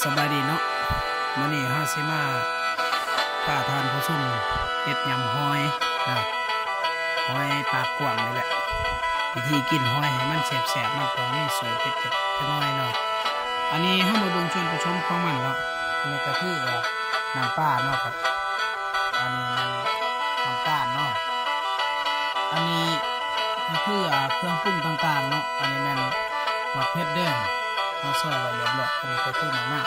สบายดีเนาะมื้อนี้เฮาสิมาพาทานผู้ชมเฮ็ดยำหอยนะหอยปากกว้างนี่แหละวิธีกินหอยให้มันแซ่บๆมันต้องมีสูตรเด็ดๆจักหน่อยเนาะอันนี้เฮามาเบิ่งชวนผู้ชมของมันเนาะอันนี้ก็คือน้ำปลาเนาะครับอันนี้มันน้ำตาลเนาะอันนี้ก็คือเครื่องปรุงต่างๆเนาะอันนี้แม่นมะเขือแดงมาซอยไว้เรียบร้อยอันนี้ก็คือมะ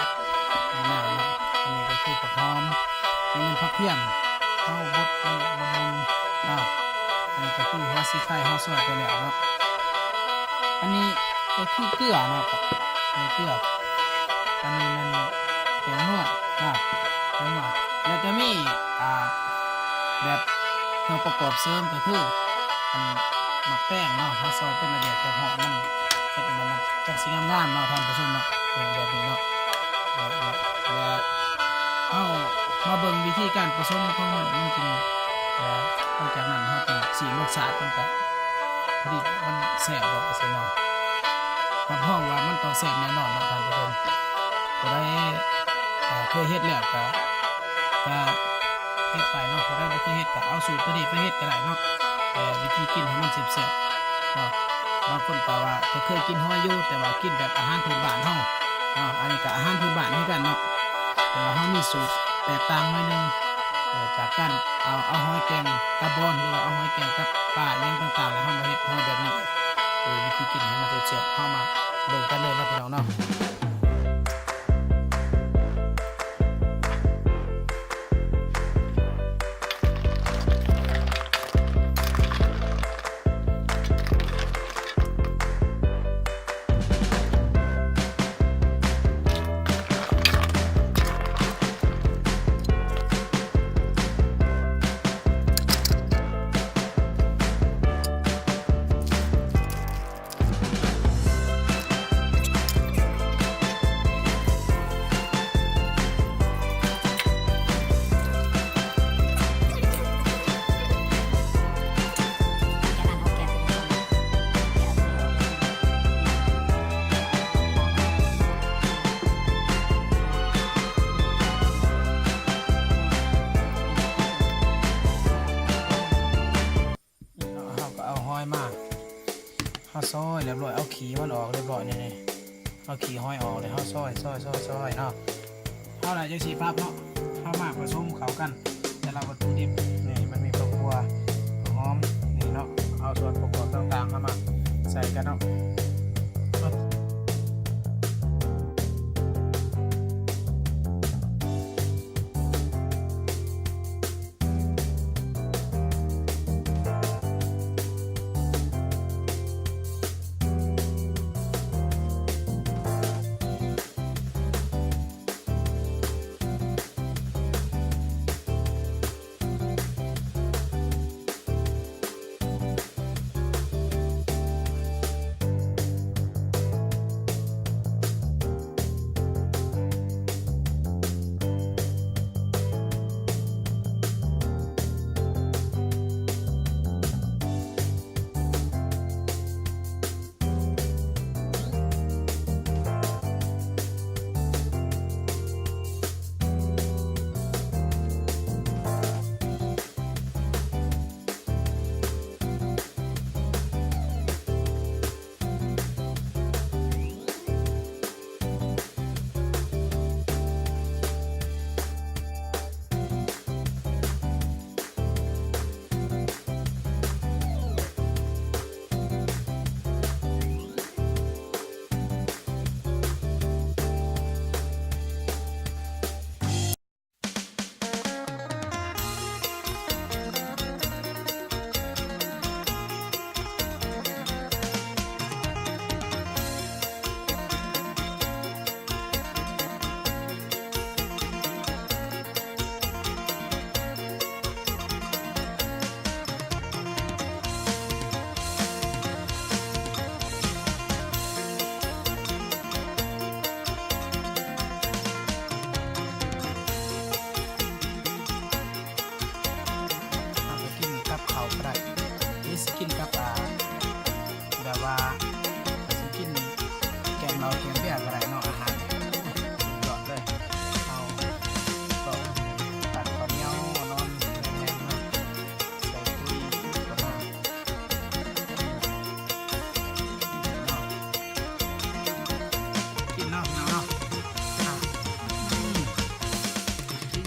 นาวเนาะอันนี้ก็คือผักหอมอันนี้ผักเทียมข้าวบดละมุนเนาะอันนี้ก็คือหัวสีไข่ข้าวซอยไปแล้วเนาะอันนี้ก็คือเกลือเนาะอันนี้เกลืออันนี้มันเป็นนวดนะเป็นนวดแล้วจะมีแบบเครื่องประกอบเสริมก็คืออันหมักแป้งเนาะข้าวซอยเป็นระเบียบแต่หอมมันเป็นมันจังสีงามๆเนาะท่านผู้ชมเนาะเป็นแบบนี้เนาะแล้วเอามาเบิ่งวิธีการผสมของมันจริงแล้วหลังจากนั้นเราต้องสีรสชาติมันก็พอดีมันแซ่บบ่เสียเนาะรับรองว่ามันต้องแซ่บแน่นอนเนาะท่านผู้ชมก็ได้เคยเฮ็ดแล้วก็เฮ็ดไปเนาะพอได้บ่เคยเฮ็ดก็เอาสูตรตัวนี้ไปเฮ็ดก็ได้เนาะวิธีกินให้มันแซ่บๆเนาะบางคนก็ว่าเขาเคยกินหอยอยู่แต่ว่ากินแบบอาหารพื้นบ้านเฮาอันนี้ก็อาหารพื้นบ้านเหมือนกันเนาะแต่ว่าเฮามีสูตรแตกต่างหน่อยนึงจากการเอาหอยแกงกระบอนหรือว่าเอาหอยแกงกับปลาอย่างต่างๆแล้วเฮามาเฮ็ดหอยแบบนี้วิธีกินให้มันแซ่บๆเฮามาเบิ่งกันเลยเนาะพี่น้องเนาะข้าวซอยเรียบร้อยเอาขี้มันออกเรียบร้อยนี่เอาขี้หอยออกเลยข้าวซอยเนาะข้าวไหนจะสีพับเนาะข้าวมากผสมเข้ากันแต่เราวัตถุดิบนี่มันมีผักบัวผักหอมนี่เนาะเอาส่วนประกอบต่างๆเข้ามาใส่กันเนาะ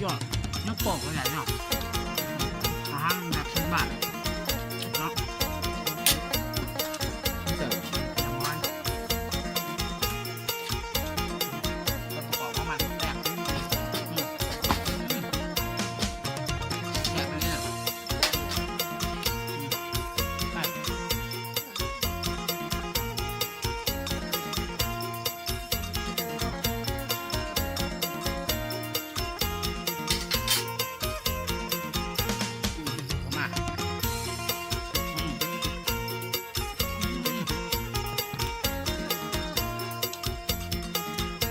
ยอดน้ำปอกก็ใหญ่เนาะอาหารแบบพื้นบ้านเนาะเสิร์ฟอย่างน้อยก็ประกอบของมันแตกแตกเลยเนี่ยไป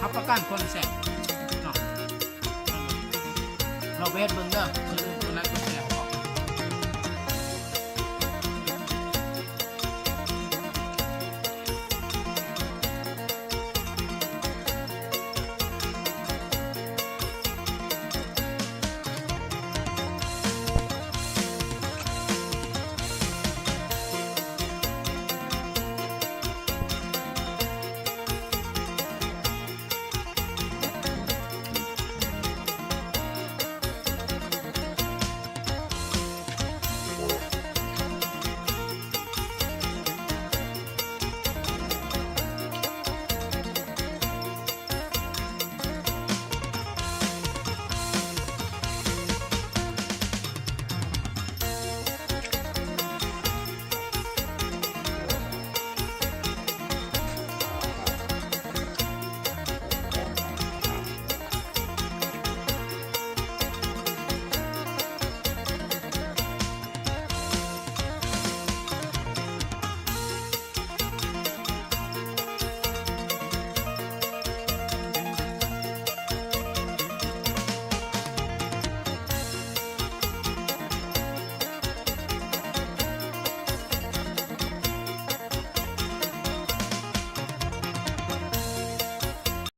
รับประกันคนแสบเนาะเราเวทเบิ่งเด้อ